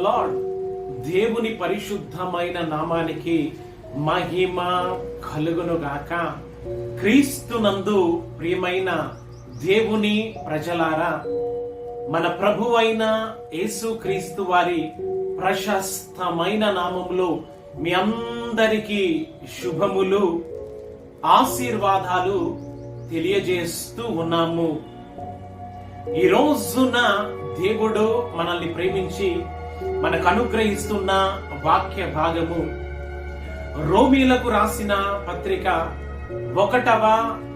Lord. దేవుని పరిశుద్ధమైన నామానికి మహిమ కలుగునుగాక. క్రీస్తునందు ప్రియమైన దేవుని ప్రజలారా, మన ప్రభువైన యేసుక్రీస్తు వారి ప్రశస్తమైన నామములో మీ అందరికీ శుభములు, ఆశీర్వాదాలు తెలియజేస్తూ ఉన్నాము. ఈ రోజున దేవుడు మనల్ని ప్రేమించి మనకు అనుగ్రహిస్తున్న వాక్య భాగము రోమీలకు రాసిన పత్రిక 1వ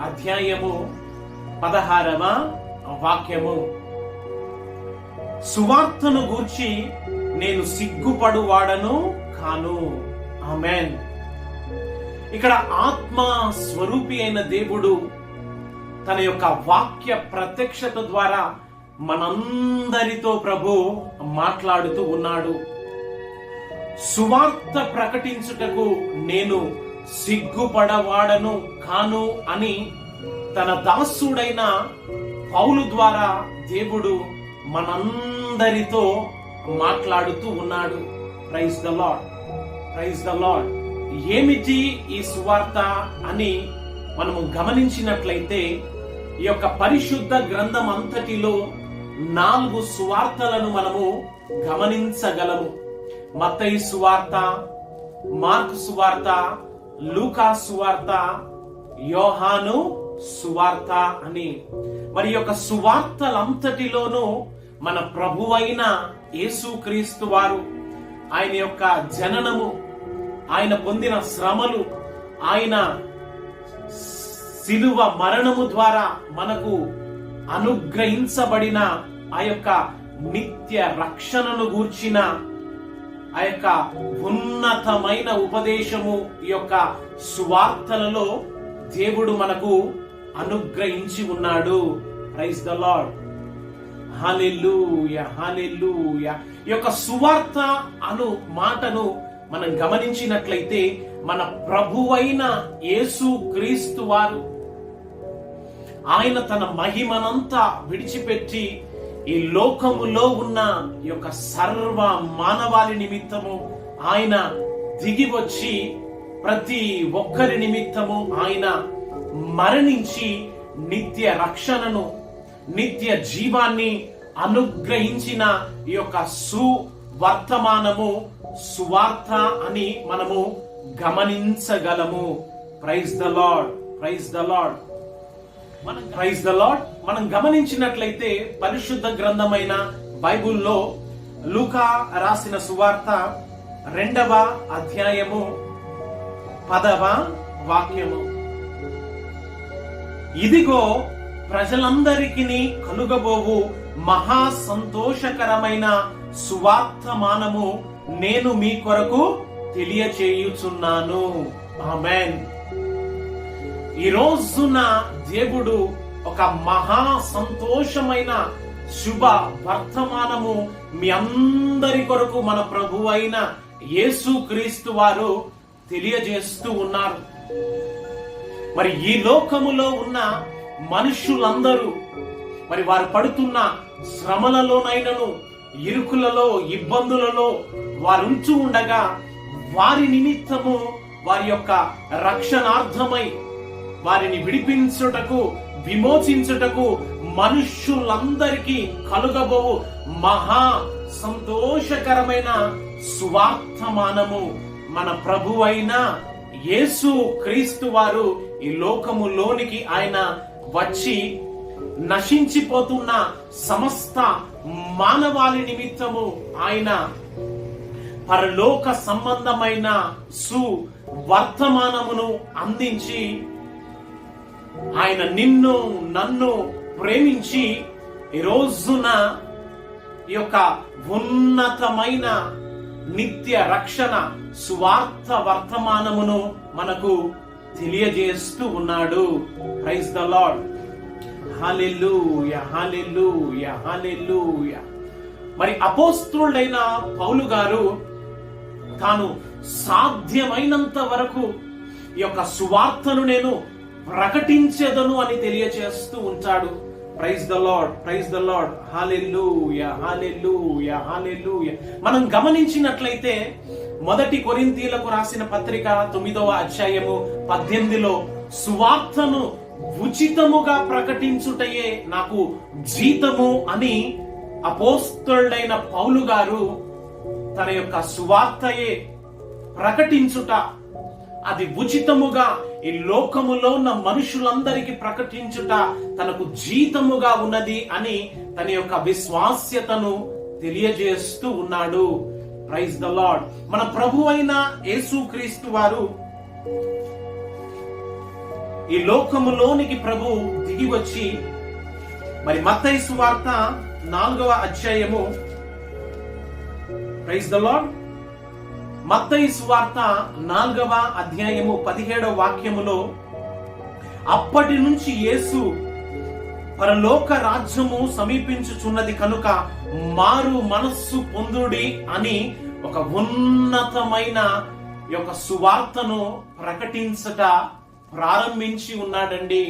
అధ్యాయము 16వ వాక్యము. సువార్తను గూర్చి నేను సిగ్గుపడువాడను కాను. ఆమేన్. ఇక్కడ ఆత్మ స్వరూపి అయిన దేవుడు తన యొక్క వాక్య ప్రత్యక్షత ద్వారా మనందరితో ప్రభు మాట్లాడుతూ ఉన్నాడు. సువార్త ప్రకటించుటకు నేను సిగ్గుపడవాడను కాను అని తన దాసుడైన పౌలు ద్వారా దేవుడు మనందరితో మాట్లాడుతూ ఉన్నాడు. Praise the Lord, praise the Lord. ఏమిటి ఈ సువార్త అని మనము గమనించినట్లయితే, ఈ యొక్క పరిశుద్ధ గ్రంథం అంతటిలో 4 సువార్తలను మనము గమనించగలము. మత్తయి సువార్త, మార్కు సువార్త, లూకా సువార్త, యోహాను సువార్త అని. మరి యొక్క సువార్తలంతటిలోనూ మన ప్రభువైన యేసుక్రీస్తు వారు, ఆయన యొక్క జననము, ఆయన పొందిన శ్రమలు, ఆయన శిలువ మరణము ద్వారా మనకు అనుగ్రహించబడిన ఆ యొక్క నిత్య రక్షణను గూర్చిన ఆ యొక్క ఉన్నతమైన ఉపదేశము ఈ యొక్క సువార్తలలో దేవుడు మనకు అనుగ్రహించి ఉన్నాడు. Praise the Lord. Hallelujah, hallelujah. ఈ యొక్క సువార్త అను మాటను మనం గమనించినట్లయితే, మన ప్రభువైన యేసుక్రీస్తు వారు ఆయన తన మహిమనంతా విడిచిపెట్టి ఈ లోకములో ఉన్న ఈ యొక్క సర్వ మానవాళి నిమిత్తము ఆయన దిగి వచ్చి ప్రతి ఒక్కరి నిమిత్తము ఆయన మరణించి నిత్య రక్షణను, నిత్య జీవాన్ని అనుగ్రహించిన ఈ యొక్క సువర్తమానము, సువార్త అని మనము గమనించగలము. Praise the Lord, praise the Lord, praise the Lord. మనం గమనించినట్లయితే పరిశుద్ధ గ్రంథమైన బైబిల్లో లూకా రాసిన సువార్త 2వ అధ్యాయము 10వ వాక్యము. ఇదిగో ప్రజలందరికీ కలుగబోవు మహా సంతోషకరమైన సువార్తమానము నేను మీ కొరకు తెలియచేయుచున్నాను. ఆమేన్. ఈ రోజున దేవుడు ఒక మహా సంతోషమైన శుభ వర్తమానము మీ అందరి కొరకు మన ప్రభువైన యేసుక్రీస్తు వారు తెలియజేస్తూ ఉన్నారు. మరి ఈ లోకములో ఉన్న మనుషులందరూ మరి వారు పడుతున్న శ్రమలలోనైనను, ఇరుకులలో, ఇబ్బందులలో వారుంటూ ఉండగా వారి నిమిత్తము, వారి యొక్క రక్షణార్థమై వారిని విడిపించుటకు, విమోచించుటకు మనుష్యులందరికీ కలుగబోవు మహా సంతోషకరమైన సువార్తమానము మన ప్రభువైన యేసు క్రీస్తు వారు ఈ లోకములోనికి ఆయన వచ్చి నశించిపోతున్న సమస్త మానవాళి నిమిత్తము ఆయన పరలోక సంబంధమైన సువర్తమానమును అందించి, ఆయన నిన్ను నన్ను ప్రేమించి ఈ రోజున ఈ యొక్క ఉన్నతమైన నిత్య రక్షణ సువార్త వర్తమానమును మనకు తెలియజేస్తూ ఉన్నాడు. Praise the Lord. Hallelujah, hallelujah, hallelujah. మరి అపోస్తలుడైన పౌలు గారు తాను సాధ్యమైనంత వరకు ఈ యొక్క సువార్తను నేను ప్రకటించెదను అని తెలియజేస్తూ ఉంటాడు. Praise the Lord, praise the Lord. Hallelujah, hallelujah, hallelujah. మనం గమనించినట్లయితే 1 కొరింథీయులకు రాసిన పత్రిక 9వ అధ్యాయము 18లో సువార్తను ఉచితముగా ప్రకటించుటయే నాకు జీతము అని అపోస్తలుడైన పౌలు గారు తన యొక్క సువార్తయే ప్రకటించుట, అది ఉచితముగా ఈ లోకములో ఉన్న మనుషులందరికీ ప్రకటించుట తనకు జీతముగా ఉన్నది అని తన యొక్క విశ్వాస్యతను తెలియజేస్తూ ఉన్నాడు. Praise the Lord. మన ప్రభు అయిన యేసుక్రీస్తు వారు ఈ లోకములోనికి ప్రభు దిగి వచ్చి, మరి మత్తయి సువార్త 4వ అధ్యాయము, ప్రైజ్ ద లార్డ్, మత్తయి సువార్త 4వ అధ్యాయము 17వ వాక్యములో, అప్పటి నుంచి యేసు పరలోక రాజ్యము సమీపించుచున్నది కనుక మారు మనస్సు పొందుడి అని ఒక ఉన్నతమైన యొక్క సువార్తను ప్రకటించట ప్రారంభించి ఉన్నాడండి.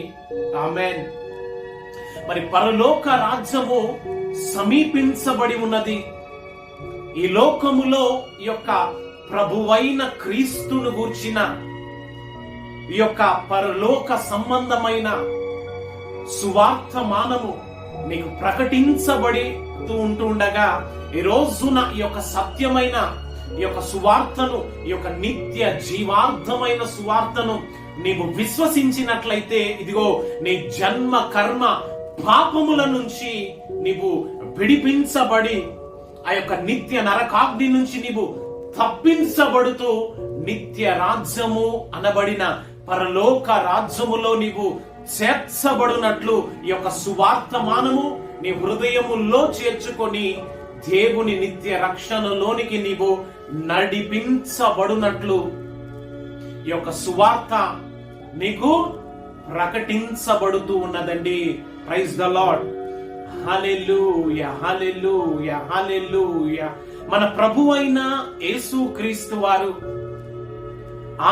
ఆమేన్. మరి పరలోక రాజ్యము సమీపించబడి ఉన్నది. ఈ లోకములో ఈ యొక్క ప్రభువైన క్రీస్తును గూర్చిన ఈ యొక్క పరలోక సంబంధమైన సువార్తమానము నీకు ప్రకటించబడి ఉంటుండగా, ఈ రోజున ఈ యొక్క సత్యమైన ఈ యొక్క సువార్తను, ఈ యొక్క నిత్య జీవార్థమైన సువార్తను నీవు విశ్వసించినట్లయితే, ఇదిగో నీ జన్మ కర్మ పాపముల నుంచి నీవు విడిపించబడి ఆ యొక్క నిత్య నరకాగ్ని నుంచి నీవు తప్పించబడుతూ నిత్య రాజ్యము అనబడిన పరలోక రాజ్యములో నీవు చేర్చబడినట్లు ఈ యొక్క సువార్తమానము నీ హృదయములో చేర్చుకొని దేవుని నిత్య రక్షణలోనికి నీవు నడిపించబడినట్లు ఈ యొక్క సువార్త నీకు ప్రకటించబడుతూ ఉన్నదండి. Praise the Lord. Hallelujah, hallelujah, hallelujah. మన ప్రభువైన యేసుక్రీస్తు వారు,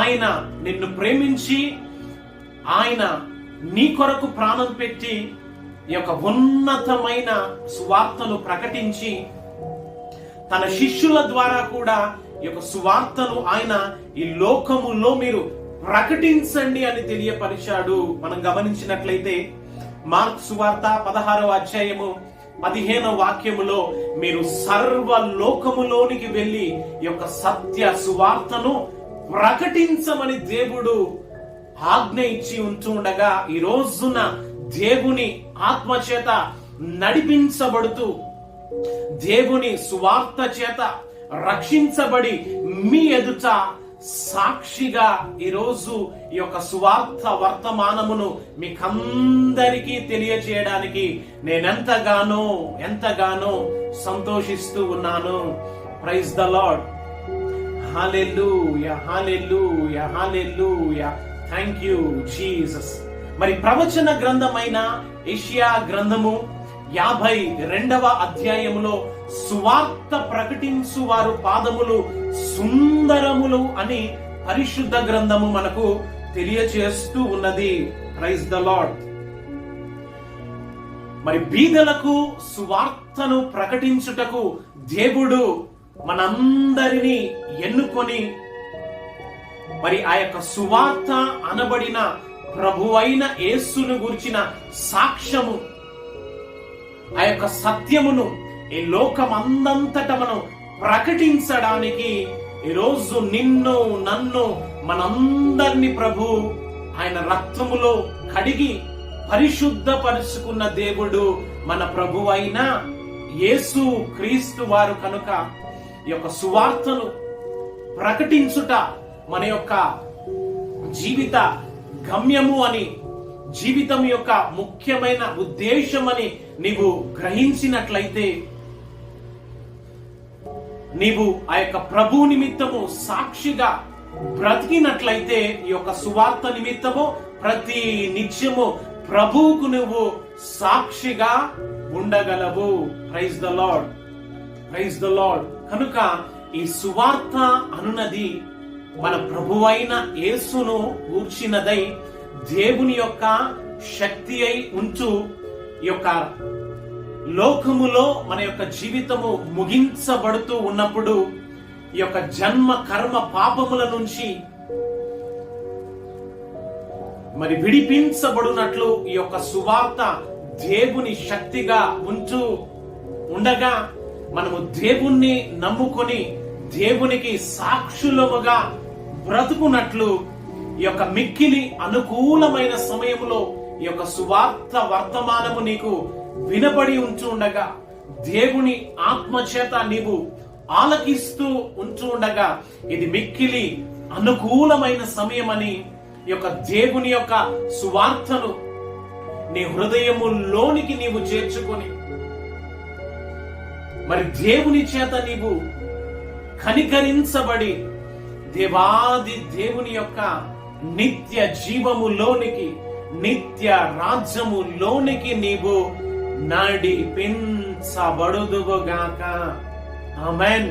ఆయన నిన్ను ప్రేమించి ఆయన నీ కొరకు ప్రాణం పెట్టి ఈ యొక్క ఉన్నతమైన సువార్తను ప్రకటించి తన శిష్యుల ద్వారా కూడా ఈ యొక్క సువార్తను ఆయన ఈ లోకములో మీరు ప్రకటించండి అని తెలియపరిచాడు. మనం గమనించినట్లయితే మార్కు సువార్త 16వ అధ్యాయము 15వ వాక్యములో, మీరు సర్వ లోకములోనికి వెళ్లి ఈ యొక్క సత్య సువార్తను ప్రకటించమని దేవుడు ఆజ్ఞ ఇచ్చి ఉంటుండగా, ఈ రోజున దేవుని ఆత్మ చేత నడిపించబడుతూ దేవుని సువార్త చేత రక్షించబడి మీ ఎదుట సాక్షిగా ఈరోజు ఈ యొక్క సువార్త వర్తమానమును మీకందరికీ తెలియజేయడానికి ఎంతగానో సంతోషిస్తూ ఉన్నాను. Praise the Lord. Hallelujah, hallelujah, hallelujah. Thank you Jesus. మరి ప్రవచన గ్రంథమైన యెషయా గ్రంథము 52వ అధ్యాయములో సువార్త ప్రకటించు వారు పాదములు సుందరములు అని పరిశుద్ధ గ్రంథము మనకు తెలియచేస్తూ ఉన్నది. Praise the Lord. మరి బీదలకు సువార్తను ప్రకటించుటకు దేవుడు మనందరినీ ఎన్నుకొని, మరి ఆ యొక్క సువార్త అనబడిన ప్రభువైన యేసును గురించిన సాక్ష్యము, ఆ యొక్క సత్యమును ఈ లోకమందంతట మనం ప్రకటించడానికి ఈరోజు నిన్ను నన్ను మనందరినీ ప్రభు ఆయన రక్తములో కడిగి పరిశుద్ధపరుచుకున్న దేవుడు మన ప్రభు అయిన యేసు క్రీస్తు వారు కనుక ఈ యొక్క సువార్తను ప్రకటించుట మన యొక్క జీవిత గమ్యము అని, జీవితం యొక్క ముఖ్యమైన ఉద్దేశం అని నీవు గ్రహించినట్లయితే, నీవు ఆ యొక్క ప్రభు నిమిత్తము సాక్షిగా బ్రతికినట్లయితే, ఈ యొక్క సువార్త నిమిత్తము ప్రతి నిత్యము ప్రభువుకు నువ్వు సాక్షిగా ఉండగలవు. Praise the Lord, praise the Lord. కనుక ఈ సువార్త అనున్నది మన ప్రభువైన యేసును గూర్చినదై దేవుని యొక్క శక్తి అయి ఉంటూ ఈ యొక్క లోకములో మన యొక్క జీవితము ముగించబడుతూ ఉన్నప్పుడు ఈ యొక్క జన్మ కర్మ పాపముల నుంచి మరి విడిపించబడినట్లు ఈ యొక్క సువార్త దేవుని శక్తిగా ఉంటూ ఉండగా మనము దేవుణ్ణి నమ్ముకొని దేవునికి సాక్షులముగా బ్రతుకున్నట్లు ఈ యొక్క మిక్కిలి అనుకూలమైన సమయంలో ఈ యొక్క సువార్త వర్తమానము నీకు వినబడి ఉంటూ ఉండగా, దేవుని ఆత్మచేత నీవు ఆలకిస్తూ ఉంటూ ఉండగా, ఇది మిక్కిలి అనుకూలమైన సమయమని ఈ యొక్క దేవుని యొక్క సువార్తను నీ హృదయములోనికి నీవు చేర్చుకొని మరి దేవుని చేత నీవు కనికరించబడి దేవాది దేవుని యొక్క నిత్య జీవములోనికి, నిత్య రాజ్యములోనికి నీవు నడిపించబడుదువుగాక. ఆమేన్.